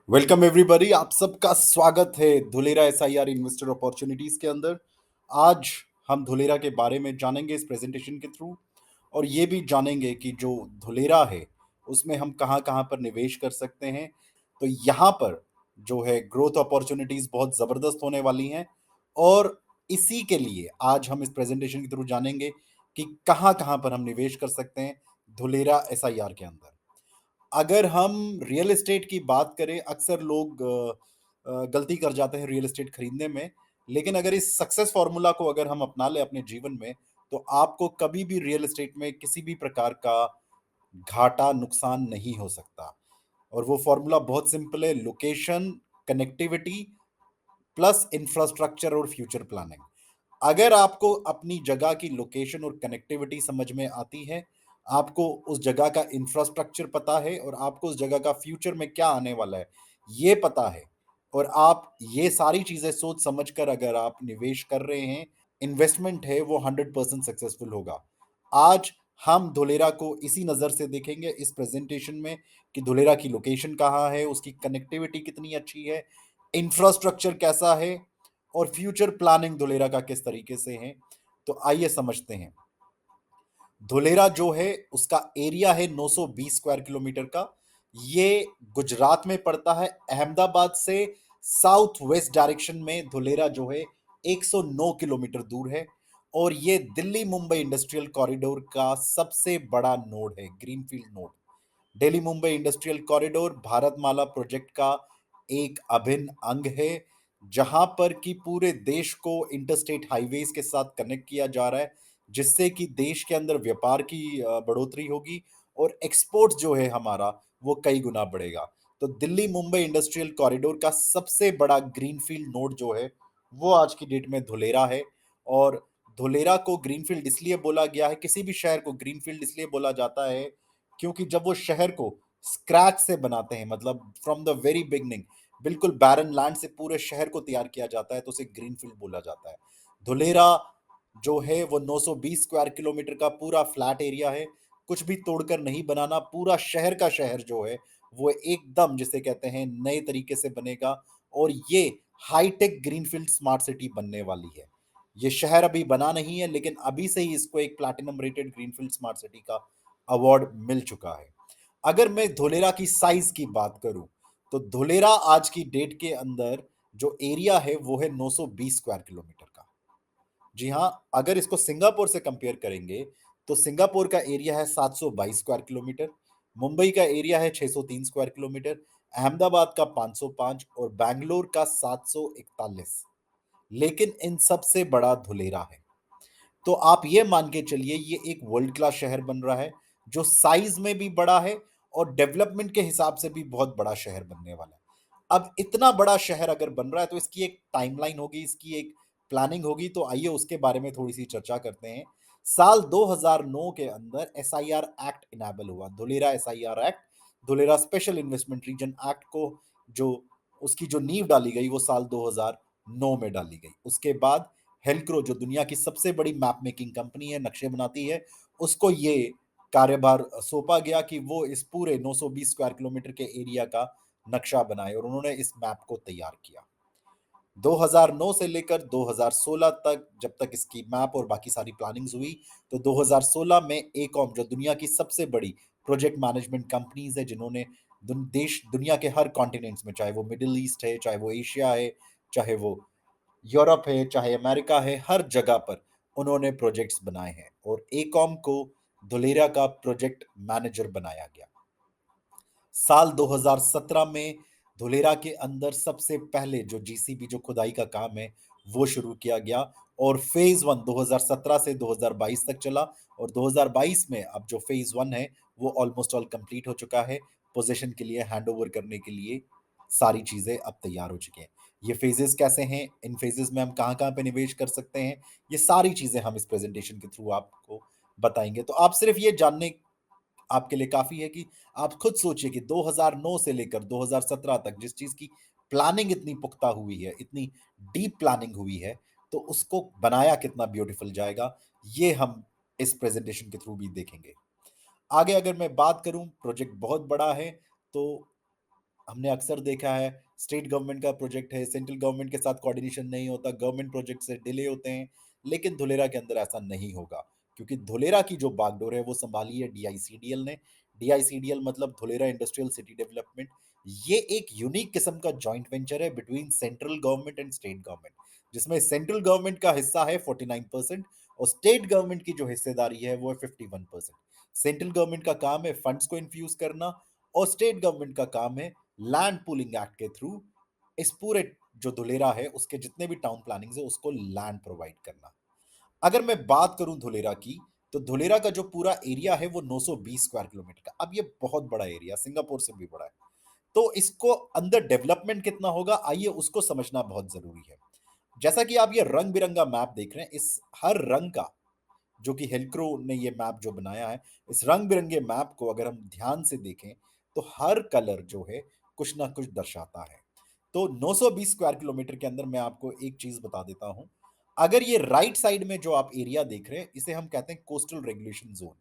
Welcome everybody, आप सबका स्वागत है धुलेरा एसआईआर इन्वेस्टर अपॉर्चुनिटीज के अंदर। आज हम धुलेरा के बारे में जानेंगे इस प्रेजेंटेशन के थ्रू, और ये भी जानेंगे कि जो धुलेरा है उसमें हम कहाँ कहाँ पर निवेश कर सकते हैं। तो यहाँ पर जो है ग्रोथ अपॉर्चुनिटीज बहुत ज़बरदस्त होने वाली हैं, और इसी के लिए आज हम इस प्रेजेंटेशन के थ्रू जानेंगे कि कहाँ कहाँ पर हम निवेश कर सकते हैं धुलेरा एसआईआर के अंदर। अगर हम रियल एस्टेट की बात करें, अक्सर लोग गलती कर जाते हैं रियल एस्टेट खरीदने में। लेकिन अगर इस सक्सेस फॉर्मूला को अगर हम अपना लें अपने जीवन में, तो आपको कभी भी रियल एस्टेट में किसी भी प्रकार का घाटा, नुकसान नहीं हो सकता। और वो फॉर्मूला बहुत सिंपल है: लोकेशन, कनेक्टिविटी प्लस इंफ्रास्ट्रक्चर और फ्यूचर प्लानिंग। अगर आपको अपनी जगह की लोकेशन और कनेक्टिविटी समझ में आती है, आपको उस जगह का इंफ्रास्ट्रक्चर पता है, और आपको उस जगह का फ्यूचर में क्या आने वाला है ये पता है, और आप ये सारी चीजें सोच समझ कर अगर आप निवेश कर रहे हैं, इन्वेस्टमेंट है वो 100% सक्सेसफुल होगा। आज हम धुलेरा को इसी नज़र से देखेंगे इस प्रेजेंटेशन में कि धुलेरा की लोकेशन कहाँ है, उसकी कनेक्टिविटी कितनी अच्छी है, इंफ्रास्ट्रक्चर कैसा है, और फ्यूचर प्लानिंग धुलेरा का किस तरीके से है। तो आइए समझते हैं। धुलेरा जो है उसका एरिया है 920 स्क्वायर किलोमीटर का। ये गुजरात में पड़ता है। अहमदाबाद से साउथ वेस्ट डायरेक्शन में धुलेरा जो है 109 किलोमीटर दूर है, और ये दिल्ली मुंबई इंडस्ट्रियल कॉरिडोर का सबसे बड़ा नोड है, greenfield node. Delhi Mumbai industrial corridor Bharatmala project का एक अभिन्न अंग है, जहां पर कि पूरे देश को इंटरस्टेट हाईवेज के साथ कनेक्ट किया जा रहा है, जिससे कि देश के अंदर व्यापार की बढ़ोतरी होगी, और एक्सपोर्ट जो है हमारा वो कई गुना बढ़ेगा। तो दिल्ली मुंबई इंडस्ट्रियल कॉरिडोर का सबसे बड़ा ग्रीनफील्ड नोड जो है वो आज की डेट में धुलेरा है। और धुलेरा को ग्रीनफील्ड इसलिए बोला गया है, किसी भी शहर को ग्रीनफील्ड इसलिए बोला जाता है क्योंकि जब वो शहर को स्क्रैच से बनाते हैं, मतलब फ्रॉम द वेरी बिगनिंग, बिल्कुल बैरन लैंड से पूरे शहर को तैयार किया जाता है, तो उसे ग्रीनफील्ड बोला जाता है। धुलेरा जो है वो 920 स्क्वायर किलोमीटर का पूरा फ्लैट एरिया है। कुछ भी तोड़कर नहीं बनाना, पूरा शहर का शहर जो है वो एकदम जिसे कहते हैं नए तरीके से बनेगा, और ये हाईटेक ग्रीनफील्ड स्मार्ट सिटी बनने वाली है। ये शहर अभी बना नहीं है, लेकिन अभी से ही इसको एक platinum rated greenfield smart city का अवार्ड मिल चुका है। अगर मैं धुलेरा की साइज की बात करूं, तो धुलेरा आज की डेट के अंदर जो एरिया है वो है 920 स्क्वायर किलोमीटर का। जी हाँ, अगर इसको सिंगापुर से कंपेयर करेंगे, तो सिंगापुर का एरिया है 722 स्क्वायर किलोमीटर, मुंबई का एरिया है 603 स्क्वायर किलोमीटर, अहमदाबाद का 505 और बैंगलोर का 741। लेकिन इन सबसे बड़ा धुलेरा है। तो आप ये मान के चलिए ये एक वर्ल्ड क्लास शहर बन रहा है, जो साइज में भी बड़ा है और डेवलपमेंट के हिसाब से भी बहुत बड़ा शहर बनने वाला है। अब इतना बड़ा शहर अगर बन रहा है, तो इसकी एक टाइमलाइन होगी, इसकी एक प्लानिंग होगी। तो आइए उसके बारे में थोड़ी सी चर्चा करते हैं। साल 2009 के अंदर एसआईआर एक्ट इनेबल हुआ, Dholera SIR act, Dholera special investment region act को, जो उसकी जो नींव डाली गई वो साल 2009 में डाली गई। उसके बाद हेल्क्रो, जो दुनिया की सबसे बड़ी मैप मेकिंग कंपनी है, नक्शे बनाती है, उसको ये कार्यभार सौंपा गया कि वो इस पूरे 920 स्क्वायर किलोमीटर के एरिया का नक्शा बनाए, और उन्होंने इस मैप को तैयार किया। 2009 से लेकर 2016 तक, जब तक इसकी मैप और बाकी सारी प्लानिंग्स हुई, तो 2016 में एकॉम, जो दुनिया की सबसे बड़ी प्रोजेक्ट मैनेजमेंट कंपनीज है, जिन्होंने दुनिया के हर कॉन्टिनेंट्स में, चाहे वो मिडिल ईस्ट है, चाहे वो एशिया है, चाहे वो यूरोप है, चाहे अमेरिका है, हर जगह पर उन्होंने प्रोजेक्ट्स बनाए हैं, और एकॉम को धुलेरा का प्रोजेक्ट मैनेजर बनाया गया। साल 2017 में धुलेरा के अंदर सबसे पहले जो जीसीबी, जो खुदाई का काम है, वो शुरू किया गया, और फेज वन 2017 से 2022 तक चला, और 2022 में अब जो फेज वन है वो ऑलमोस्ट ऑल कंप्लीट हो चुका है। पोजीशन के लिए हैंड ओवर करने के लिए सारी चीजें अब तैयार हो चुकी हैं। ये फेजेस कैसे हैं, इन फेजेस में हम कहाँ कहाँ पे निवेश कर सकते हैं, ये सारी चीजें हम इस प्रेजेंटेशन के थ्रू आपको बताएंगे। तो आप सिर्फ ये जानने आपके लिए काफ़ी है कि आप खुद सोचिए कि 2009 से लेकर 2017 तक जिस चीज़ की प्लानिंग इतनी पुख्ता हुई है, इतनी डीप प्लानिंग हुई है, तो उसको बनाया कितना ब्यूटीफुल जाएगा, ये हम इस प्रेज़ेंटेशन के थ्रू भी देखेंगे। आगे अगर मैं बात करूँ, प्रोजेक्ट बहुत बड़ा है, तो हमने अक्सर देखा है स्टेट गवर्नमेंट का प्रोजेक्ट है, सेंट्रल गवर्नमेंट के साथ कोऑर्डिनेशन नहीं होता, गवर्नमेंट प्रोजेक्ट से डिले होते हैं, लेकिन धुलेरा के अंदर ऐसा नहीं होगा क्योंकि धुलेरा की जो बागडोर है वो सँभाली है डीआईसीडीएल ने। डीआईसीडीएल मतलब धुलेरा इंडस्ट्रियल सिटी डेवलपमेंट। ये एक यूनिक किस्म का जॉइंट वेंचर है between central government and state government, जिसमें सेंट्रल गवर्नमेंट का हिस्सा है 49% और स्टेट गवर्नमेंट की जो हिस्सेदारी है वो है 51%। सेंट्रल गवर्नमेंट का काम है फंड्स को इन्फ्यूज़ करना और स्टेट गवर्नमेंट का काम है लैंड पूलिंग एक्ट के थ्रू इस पूरे जो धुलेरा है उसके जितने भी टाउन प्लानिंग्स है उसको लैंड प्रोवाइड करना। अगर मैं बात करूं धुलेरा की, तो धुलेरा का जो पूरा एरिया है वो 920 स्क्वायर किलोमीटर का। अब ये बहुत बड़ा एरिया, सिंगापुर से भी बड़ा है। तो इसको अंदर डेवलपमेंट कितना होगा, आइए उसको समझना बहुत जरूरी है। जैसा कि आप ये रंग बिरंगा मैप देख रहे हैं, इस हर रंग का जो कि हेल्क्रो ने ये मैप जो बनाया है, इस रंग-बिरंगे मैप को अगर हम ध्यान से देखें, तो हर कलर जो है, कुछ ना कुछ दर्शाता है। तो 920 स्क्वायर किलोमीटर के अंदर मैं आपको एक चीज़ बता देता हूँ। अगर ये राइट साइड में जो आप एरिया देख रहे हैं, इसे हम कहते हैं coastal regulation zone.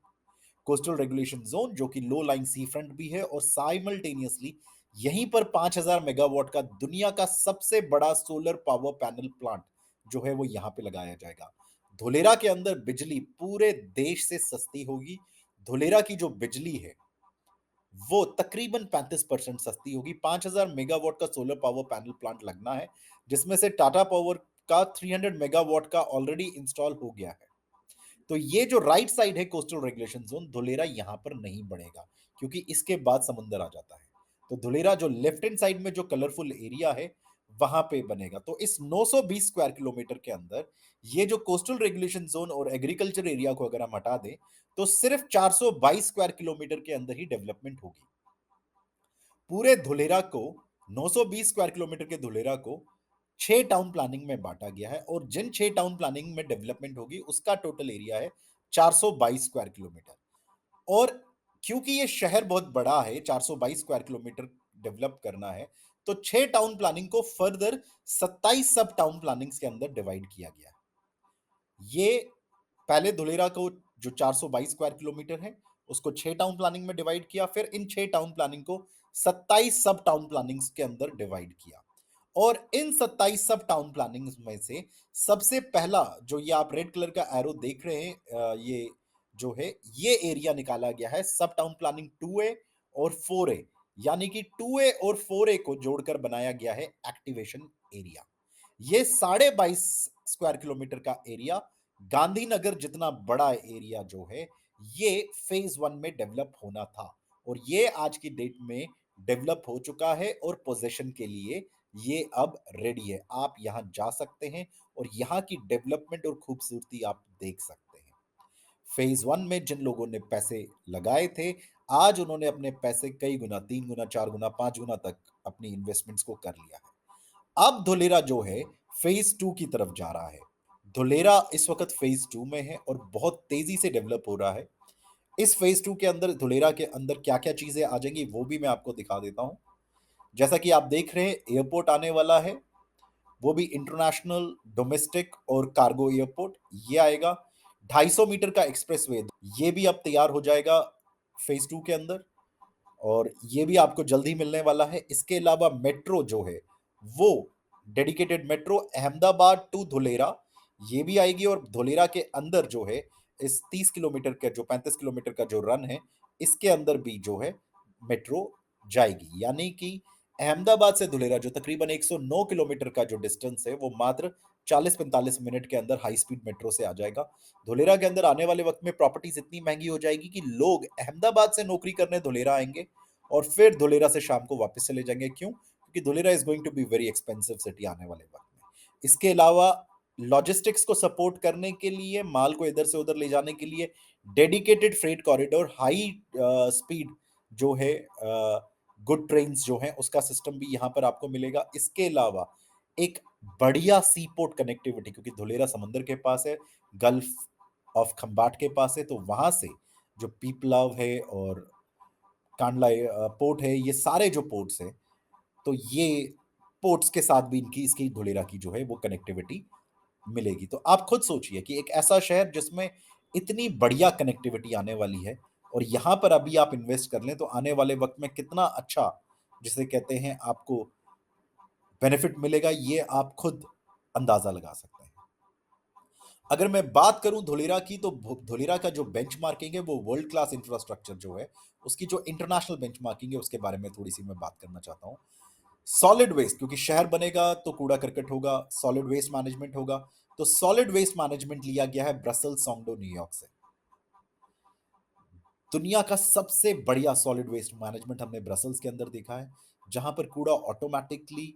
Coastal regulation zone जो कि लो लाइंग सी फ्रंट भी है और साइमल्टेनियसली यहीं पर 5000 मेगावाट का दुनिया का सबसे बड़ा सोलर पावर पैनल प्लांट जो है वो यहाँ पे लगाया जाएगा। धुलेरा के अंदर बिजली पूरे देश से सस्ती होगी। धुलेरा की जो बिजली है वो तकरीबन 35% सस्ती होगी। 5000 मेगावाट का सोलर पावर पैनल प्लांट लगना है, जिसमें से टाटा पावर का 300 मेगावाट का ऑलरेडी इंस्टॉल हो गया है। तो ये जो राइट साइड है कोस्टल रेगुलेशन जोन, धुलेरा यहां पर नहीं बढ़ेगा क्योंकि इसके बाद समुंदर आ जाता है। तो धुलेरा जो लेफ्ट हैंड साइड में जो कलरफुल एरिया है वहां पे बनेगा। तो इस 920 स्क्वायर किलोमीटर के अंदर ये जो कोस्टल रेगुलेशन जोन और एग्रीकल्चर एरिया को अगर हम हटा दें, तो सिर्फ 422 स्क्वायर किलोमीटर के अंदर ही डेवलपमेंट होगी। पूरे धुलेरा को 920 स्क्वायर किलोमीटर के धुलेरा को 6 टाउन प्लानिंग में बांटा गया है और जिन 6 टाउन प्लानिंग में डेवलपमेंट होगी उसका टोटल एरिया है 422 स्क्वायर किलोमीटर। और क्योंकि ये शहर बहुत बड़ा है, 422 स्क्वायर किलोमीटर डेवलप करना है, तो 6 टाउन प्लानिंग को फर्दर 27 सब टाउन प्लानिंग्स के अंदर डिवाइड किया गया है। ये पहले धुलेरा को जो 422 स्क्वायर किलोमीटर है, उसको 6 टाउन प्लानिंग में डिवाइड किया, फिर इन 6 टाउन प्लानिंग को 27 सब टाउन प्लानिंग्स के अंदर डिवाइड किया। और इन 27 सब टाउन प्लानिंग्स में से सबसे पहला जो ये आप रेड कलर का एरो देख रहे हैं, ये जो है ये एरिया निकाला गया है सब टाउन प्लानिंग 2A और 4A, यानी कि 2A और 4A को जोड़कर बनाया गया है एक्टिवेशन एरिया। ये 22.5 स्क्वायर किलोमीटर का एरिया गांधीनगर जितना बड़ा एरिया जो है ये फेज 1 में डेवलप होना था और ये आज की डेट में डेवलप हो चुका है और पोजीशन के लिए ये अब रेडी है। आप यहां जा सकते हैं और यहां की डेवलपमेंट और खूबसूरती आप देख सकते हैं। फेज 1 में जिन लोगों ने पैसे लगाए थे, आज उन्होंने अपने पैसे कई गुना, 3 गुना, 4 गुना, 5 गुना तक अपनी इन्वेस्टमेंट्स को कर लिया है। अब धुलेरा जो है फेज 2 की तरफ जा रहा है। धुलेरा इस वक्त फेज 2 में है और बहुत तेजी से डेवलप हो रहा है। इस फेज 2 के अंदर धुलेरा के अंदर क्या-क्या चीजें आ जाएंगी वो भी मैं आपको दिखा देता हूं। जैसा कि आप देख रहे हैं एयरपोर्ट आने वाला है, वो भी इंटरनेशनल, डोमेस्टिक और कार्गो एयरपोर्ट ये आएगा। 250 मीटर का एक्सप्रेसवे ये भी अब तैयार हो जाएगा फेज 2 के अंदर और ये भी आपको जल्द ही मिलने वाला है। इसके अलावा मेट्रो जो है वो dedicated metro Ahmedabad to Dholera ये भी आएगी और धुलेरा के अंदर जो है इस 30 किलोमीटर का जो 35 किलोमीटर का जो रन है इसके अंदर भी जो है मेट्रो जाएगी। यानी कि अहमदाबाद से धुलेरा जो तकरीबन 109 किलोमीटर का जो डिस्टेंस है वो मात्र 40-45 मिनट के अंदर हाई स्पीड मेट्रो से आ जाएगा। धुलेरा के अंदर आने वाले वक्त में प्रॉपर्टीज इतनी महंगी हो जाएगी कि लोग अहमदाबाद से नौकरी करने धुलेरा आएंगे और फिर धुलेरा से शाम को वापस चले जाएंगे। क्यों? क्योंकि Dholera is going to be very expensive city आने वाले वक्त में। इसके अलावा लॉजिस्टिक्स को सपोर्ट करने के लिए, माल को इधर से उधर ले जाने के लिए dedicated freight corridor, high speed जो है गुड ट्रेन्स जो हैं उसका सिस्टम भी यहाँ पर आपको मिलेगा। इसके अलावा एक बढ़िया सी पोर्ट कनेक्टिविटी, क्योंकि धुलेरा समंदर के पास है, गल्फ ऑफ खंबाट के पास है, तो वहां से जो पीपलाव है और कांडला पोर्ट है, ये सारे जो पोर्ट्स हैं, तो ये पोर्ट्स के साथ भी इनकी इसकी धुलेरा की जो है वो कनेक्टिविटी मिलेगी। तो आप खुद सोचिए कि एक ऐसा शहर जिसमें इतनी बढ़िया कनेक्टिविटी आने वाली है और यहाँ पर अभी आप इन्वेस्ट कर लें तो आने वाले वक्त में कितना अच्छा जिसे कहते हैं आपको बेनिफिट मिलेगा, ये आप खुद अंदाज़ा लगा सकते हैं। अगर मैं बात करूँ धुलेरा की, तो भु धुलेरा का जो बेंचमार्किंग है वो वर्ल्ड क्लास इंफ्रास्ट्रक्चर जो है, उसकी जो इंटरनेशनल बेंचमार्किंग है उसके बारे में थोड़ी-सी मैं बात करना चाहता हूँ। सॉलिड वेस्ट, क्योंकि शहर बनेगा तो कूड़ा-करकट होगा, सॉलिड वेस्ट मैनेजमेंट होगा, तो सॉलिड वेस्ट मैनेजमेंट लिया गया है ब्रसेल्स, सोंगडो, न्यूयॉर्क से। दुनिया का सबसे बढ़िया सॉलिड वेस्ट मैनेजमेंट हमने ब्रसेल्स के अंदर देखा है, जहां पर कूड़ा ऑटोमैटिकली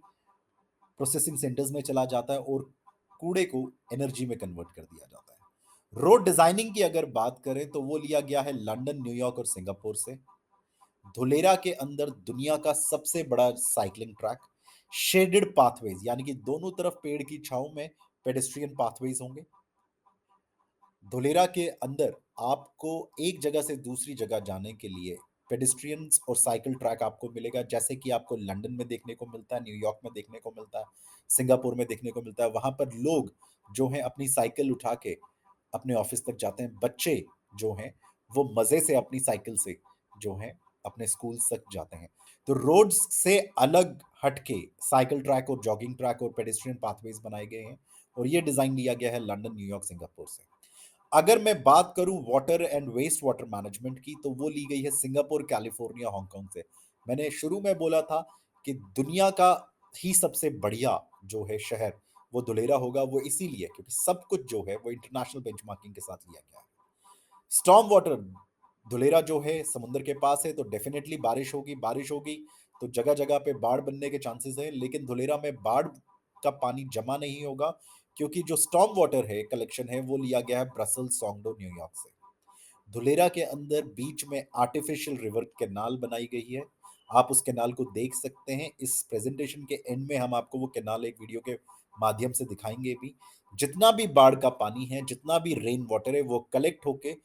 प्रोसेसिंग सेंटर्स में चला जाता है और कूड़े को एनर्जी में कन्वर्ट कर दिया जाता है। रोड डिजाइनिंग की अगर बात करें तो वो लिया गया है लंदन, न्यूयॉर्क और सिंगापुर से। धुलेरा के अंदर दुनिया का सबसे बड़ा साइक्लिंग ट्रैक, शेडेड पाथवेज यानी कि दोनों तरफ पेड़ की छांव में पेडेस्ट्रियन पाथवेज होंगे। धुलेरा के अंदर आपको एक जगह से दूसरी जगह जाने के लिए पेडेस्ट्रियंस और साइकिल ट्रैक आपको मिलेगा, जैसे कि आपको लंदन में देखने को मिलता है, न्यूयॉर्क में देखने को मिलता है, सिंगापुर में देखने को मिलता है। वहां पर लोग जो हैं अपनी साइकिल उठा के अपने ऑफिस तक जाते हैं। बच्चे जो हैं वो मजे से अपनी साइकिल से जो हैं अपने स्कूल तक जाते हैं। तो रोड्स से अलग हटके साइकिल ट्रैक और जॉगिंग ट्रैक और पेडेस्ट्रियन पाथवेज बनाए गए हैं, और ये डिजाइन लिया गया है लंदन, न्यूयॉर्क, सिंगापुर से। अगर मैं बात करूं water and waste water management की, तो वो ली गई है सिंगापुर, कैलिफोर्निया, हांगकांग से। मैंने शुरू में बोला था कि दुनिया का ही सबसे बढ़िया जो है शहर वो धुलेरा होगा, वो इसीलिए क्योंकि सब कुछ जो है वो इंटरनेशनल बेंचमार्किंग के साथ लिया गया है। स्टॉर्म वाटर, धुलेरा जो है समुद्र के पास है, तो डेफिनेटली बारिश होगी तो जगह जगह पे बाढ़ बनने के चांसेस है, लेकिन धुलेरा में बाढ़ का पानी जमा नहीं होगा, क्योंकि जो स्टॉर्म वाटर है कलेक्शन है वो लिया गया है ब्रसल्स, सोंगडो, न्यूयॉर्क से। धुलेरा के अंदर बीच में आर्टिफिशियल रिवर कैनाल बनाई गई है। आप उस कैनाल को देख सकते हैं। इस प्रेजेंटेशन के एंड में हम आपको वो कैनाल एक वीडियो के माध्यम से दिखाएंगे भी। जितना भी बाढ़ का पानी है, जितना भी रेन वाटर है, वो कलेक्ट होके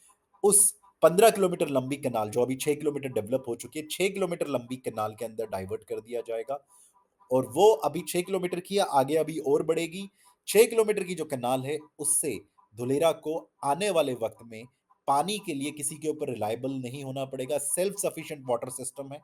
उस 15 किलोमीटर लंबी कैनाल, जो अभी 6 किलोमीटर डेवलप हो चुकी है, 6 किलोमीटर लंबी कैनाल के अंदर डाइवर्ट कर दिया जाएगा। और वो अभी 6 किलोमीटर की है, आगे अभी और बढ़ेगी। 6 किलोमीटर की जो कैनाल है उससे धुलेरा को आने वाले वक्त में पानी के लिए किसी के ऊपर रिलायबल नहीं होना पड़ेगा। सेल्फ सफिशिएंट वाटर सिस्टम है।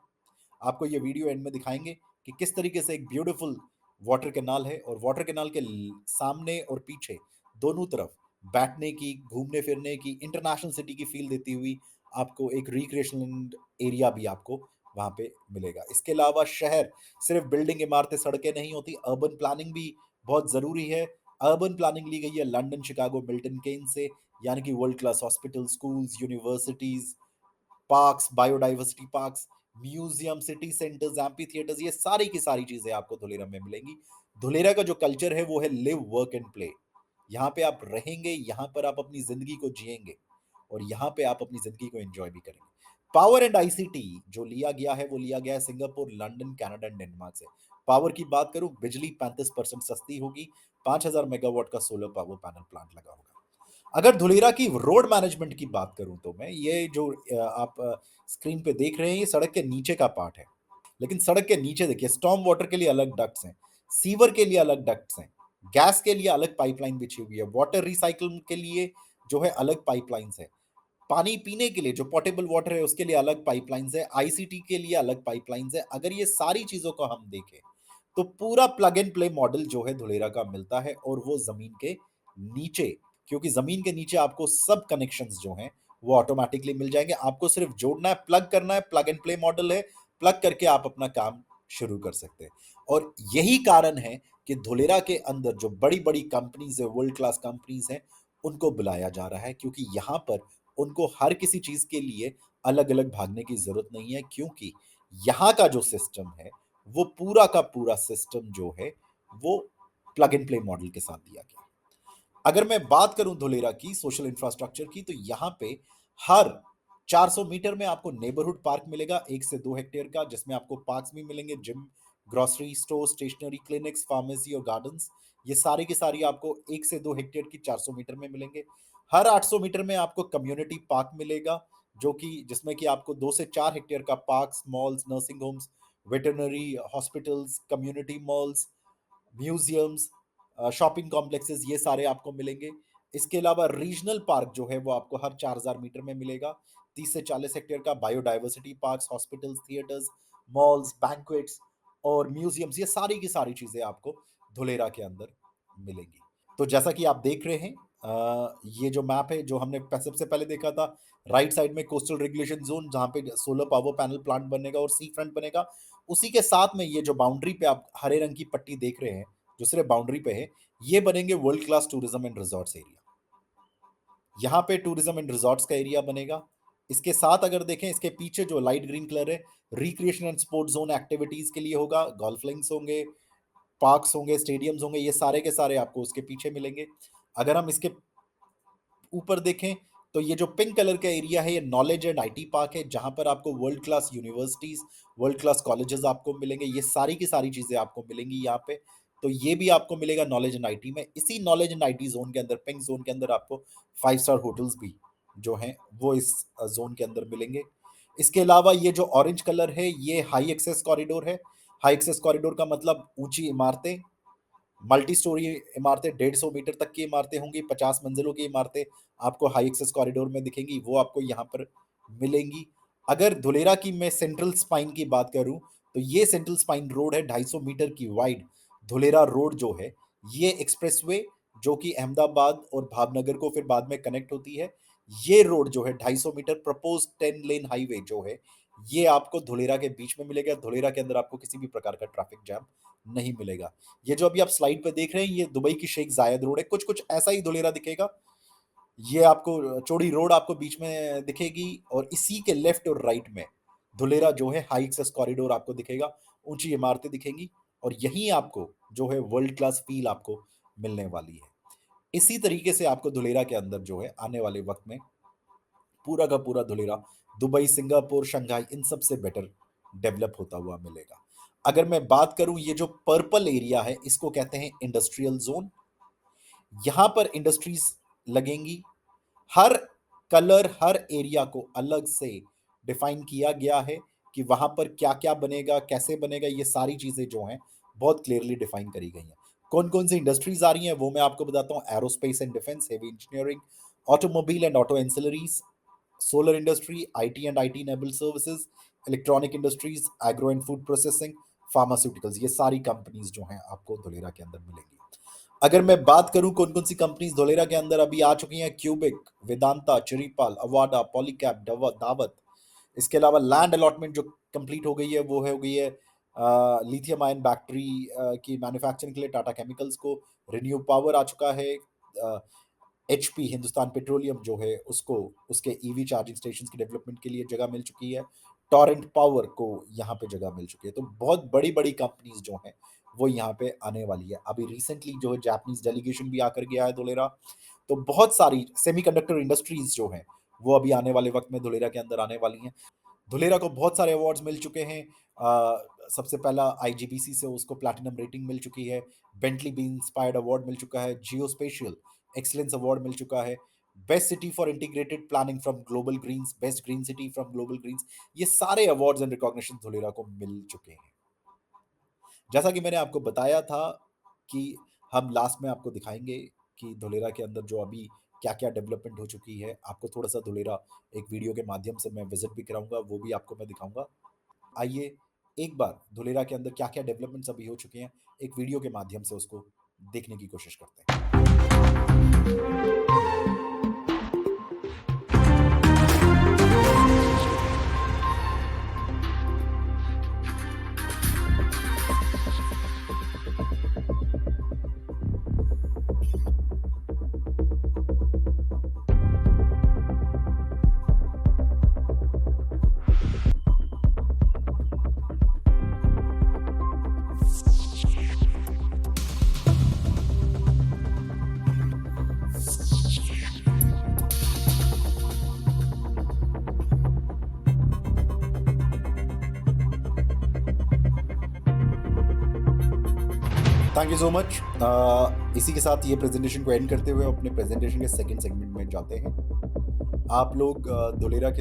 आपको ये वीडियो एंड में दिखाएंगे कि किस तरीके से एक ब्यूटीफुल वाटर कैनाल है, और वाटर कैनाल के सामने और पीछे दोनों तरफ बैठने की, घूमने फिरने की, इंटरनेशनल सिटी की फील देती हुई आपको एक रिक्रिएशनल एरिया भी आपको वहां पे मिलेगा। इसके अलावा शहर सिर्फ बिल्डिंग, इमारतें, सड़कें नहीं होती, अर्बन प्लानिंग भी बहुत जरूरी है। अर्बन प्लानिंग ली गई है लंदन, शिकागो, मिल्टन केन से, यानी कि world class hospital, schools, universities, parks, biodiversity parks, museum, city centres, amphi theatres, ये सारी की सारी चीजें आपको धुलेरा में मिलेंगी। धुलेरा का जो कल्चर है वो है लिव, वर्क एंड प्ले। यहाँ पे आप रहेंगे, यहाँ पर आप अपनी जिंदगी को जिएंगे, और यहाँ पे आप अपनी जिंदगी को एंजॉय भी करेंगे। पावर एंड आईसीटी जो लिया गया है वो लिया गया है Singapore, London, Canada and Denmark से। पावर की बात करूं, बिजली 35% सस्ती होगी। 5000 मेगावाट का सोलर पावर पैनल प्लांट लगा होगा। अगर धुलेरा की रोड मैनेजमेंट की बात करूं तो मैं, ये जो आप स्क्रीन पे देख रहे हैं, ये सड़क के नीचे का पार्ट है। लेकिन सड़क के नीचे देखिए, स्टॉर्म वाटर के लिए अलग डक्ट्स हैं, सीवर के लिए अलग डक्ट्स हैं, गैस के लिए अलग पाइपलाइन बिछी हुई है, वाटर रिसाइकल के लिए जो है अलग पाइपलाइंस है, पानी पीने के लिए जो पोर्टेबल वाटर है उसके लिए अलग पाइपलाइंस है, आईसीटी के लिए अलग पाइपलाइंस है। अगर ये सारी चीजों को हम देखें तो पूरा प्लग एंड प्ले मॉडल जो है धुलेरा का मिलता है, और वो जमीन के नीचे, क्योंकि जमीन के नीचे आपको सब कनेक्शंस जो हैं वो ऑटोमेटिकली मिल जाएंगे। आपको सिर्फ जोड़ना है, प्लग करना है, प्लग एंड प्ले मॉडल है। प्लग करके आप अपना काम शुरू कर सकते हैं। और यही कारण है कि धुलेरा के अंदर जो बड़ी बड़ी कंपनीज है, वर्ल्ड क्लास कंपनीज हैं, उनको बुलाया जा रहा है, क्योंकि यहां पर उनको हर किसी चीज के लिए अलग अलग भागने की जरूरत नहीं है, क्योंकि यहाँ का जो सिस्टम है वो पूरा का पूरा सिस्टम जो है वो प्लग एंड प्ले मॉडल के साथ दिया गया। अगर मैं बात करूं धुलेरा की सोशल इंफ्रास्ट्रक्चर की, तो यहां पे हर 400 मीटर में आपको नेबरहुड पार्क मिलेगा, 1 से 2 हेक्टेयर का, जिसमें आपको पार्क्स भी मिलेंगे, gym, grocery store, stationery, clinics, pharmacy और गार्डन्स। ये सारी की सारी आपको 1 से 2 हेक्टेयर की 400 मीटर में मिलेंगे। हर 800 मीटर में आपको कम्युनिटी पार्क मिलेगा, जो कि जिसमें कि आपको 2 से 4 हेक्टेयर का parks, malls, nursing homes, veterinary hospitals, community malls, museums, shopping complexes, ये सारे आपको मिलेंगे। इसके अलावा रीजनल पार्क जो है वो आपको हर 4000 मीटर में मिलेगा। 30 से 40 हेक्टेयर का biodiversity parks, hospitals, theatres, malls, banquets और म्यूज़ियम्स, ये सारी की सारी चीज़ें आपको धुलेरा के अंदर मिलेंगी। तो जैसा कि आप देख रहे हैं ये जो मैप है जो हमने सबसे पहले देखा था, राइट साइड में कोस्टल रेगुलेशन ज़ोन जहाँ पे सोलर पावर पैनल प्लांट बनेगा और सी फ्रंट बनेगा। उसी के साथ में ये जो बाउंड्री पे आप हरे रंग की पट्टी देख रहे हैं, जो सिर्फ़ बाउंड्री पे है, ये बनेंगे world class tourism and resorts area. यहाँ पे टूरिज्म एंड रिज़ॉर्ट्स का एरिया बनेगा। इसके साथ अगर देखें इसके पीछे जो लाइट ग्रीन कलर है, recreation and sports zone activities के लिए होगा, गोल्फ लिंक्स होंगे, पार्क्स होंगे, स्टेडियम्स होंगे, ये सारे के सारे आपको उसके पीछे मिलेंगे। अगर हम इसके ऊपर देखें तो ये जो पिंक कलर का एरिया है ये नॉलेज एंड आईटी पार्क है जहां पर आपको world class universities world class colleges आपको मिलेंगे, ये सारी की सारी चीजें आपको मिलेंगी यहाँ पे। तो ये भी आपको मिलेगा नॉलेज एंड आईटी में। इसी नॉलेज एंड आईटी जोन के अंदर, पिंक जोन के अंदर, आपको 5 स्टार होटल्स भी जो हैं वो इस जोन के अंदर मिलेंगे। इसके अलावा ये जो ऑरेंज कलर है ये हाई एक्सेस कॉरिडोर है। हाई एक्सेस कॉरिडोर का मतलब ऊंची इमारतें, मल्टी स्टोरी इमारतें, 150 मीटर तक की इमारतें होंगी, 50 मंजिलों की इमारतें आपको हाई एक्सेस कॉरिडोर में दिखेंगी, वो आपको यहाँ पर मिलेंगी। अगर धुलेरा की मैं सेंट्रल स्पाइन की बात करूं तो ये सेंट्रल स्पाइन रोड है 250 मीटर की वाइड। धुलेरा रोड जो है ये एक्सप्रेसवे जो कि अहमदाबाद और भावनगर को फिर बाद में कनेक्ट होती है, ये रोड जो है 250 मीटर प्रपोज 10 लेन हाईवे जो है ये आपको धुलेरा के बीच में मिलेगा। धुलेरा के अंदर आपको किसी भी प्रकार का ट्रैफिक जैम नहीं मिलेगा। ये जो अभी आप स्लाइड पे देख रहे हैं ये दुबई की शेख जायद रोड है, कुछ कुछ ऐसा ही धुलेरा दिखेगा। ये आपको चौड़ी रोड आपको बीच में दिखेगी और इसी के लेफ्ट और राइट में धुलेरा जो है हाई एक्सेस कॉरिडोर आपको दिखेगा, ऊंची इमारतें दिखेंगी और यहीं आपको जो है वर्ल्ड क्लास फील आपको मिलने वाली है। इसी तरीके से आपको धुलेरा के अंदर जो है आने वाले वक्त में पूरा का पूरा धुलेरा दुबई, सिंगापुर, शंघाई इन सब से बेटर डेवलप होता हुआ मिलेगा। अगर मैं बात करूं ये जो पर्पल एरिया है इसको कहते हैं इंडस्ट्रियल जोन। यहां पर इंडस्ट्रीज लगेंगी। हर कलर, हर एरिया को अलग से डिफाइन किया गया है कि वहां पर क्या क्या बनेगा, कैसे बनेगा, ये सारी चीजें जो हैं बहुत क्लियरली डिफाइन करी गई हैं। कौन कौन सी इंडस्ट्रीज आ रही हैं वो मैं आपको बताता हूं। Aerospace and defence, heavy engineering, automobile and auto ancillaries, solar industry, IT and IT enabled services, electronic industries, agro and food processing, pharmaceuticals, ये सारी कंपनीज जो हैं आपको धुलेरा के अंदर मिलेंगी। अगर मैं बात करूं कौन कौन सी कंपनीज धोलेरा के अंदर अभी आ चुकी हैं, क्यूबिक, वेदांता, चिरीपाल, अवाडा, पॉलीकैब, दावत। इसके अलावा लैंड अलॉटमेंट जो कंप्लीट हो गई है वो है हो गई है लिथियम आयन बैटरी की मैन्युफैक्चरिंग के लिए टाटा केमिकल्स को। रिन्यू पावर आ चुका है। एचपी, हिंदुस्तान पेट्रोलियम जो है उसको उसके ईवी चार्जिंग स्टेशन की डेवलपमेंट के लिए जगह मिल चुकी है। टॉरेंट पावर को यहाँ पे जगह मिल चुकी है। तो बहुत बड़ी बड़ी कंपनीज जो हैं वो यहाँ पे आने वाली है। अभी रिसेंटली जो है जापानीज डेलीगेशन भी आकर गया है धुलेरा। तो बहुत सारी सेमीकंडक्टर इंडस्ट्रीज जो हैं वो अभी आने वाले वक्त में धुलेरा के अंदर आने वाली हैं। धुलेरा को बहुत सारे अवार्ड्स मिल चुके हैं। सबसे पहला आईजीबीसी से उसको प्लैटिनम रेटिंग मिल चुकी है। बेंटली बी इंस्पायर्ड अवार्ड मिल चुका है। जियो स्पेशियल एक्सीलेंस अवार्ड मिल चुका है। Best city for integrated planning from global greens, best green city from global greens, ये सारे अवार्ड्स एंड रिकॉग्निशन धुलेरा को मिल चुके हैं। जैसा कि मैंने आपको बताया था कि हम लास्ट में आपको दिखाएंगे कि धुलेरा के अंदर जो अभी क्या क्या डेवलपमेंट हो चुकी है। आपको थोड़ा सा धुलेरा एक वीडियो के माध्यम से मैं विजिट भी कराऊंगा, वो भी आपको मैं दिखाऊंगा। आइए एक बार धुलेरा के अंदर क्या क्या डेवलपमेंट्स अभी हो चुके हैं एक वीडियो के माध्यम से उसको देखने की कोशिश करते हैं। Thank you so much. इसी के साथ ये प्रेजेंटेशन को एंड करते हुए अपने प्रेजेंटेशन के सेकंड सेगमेंट में जाते हैं। आप लोग धुलेरा के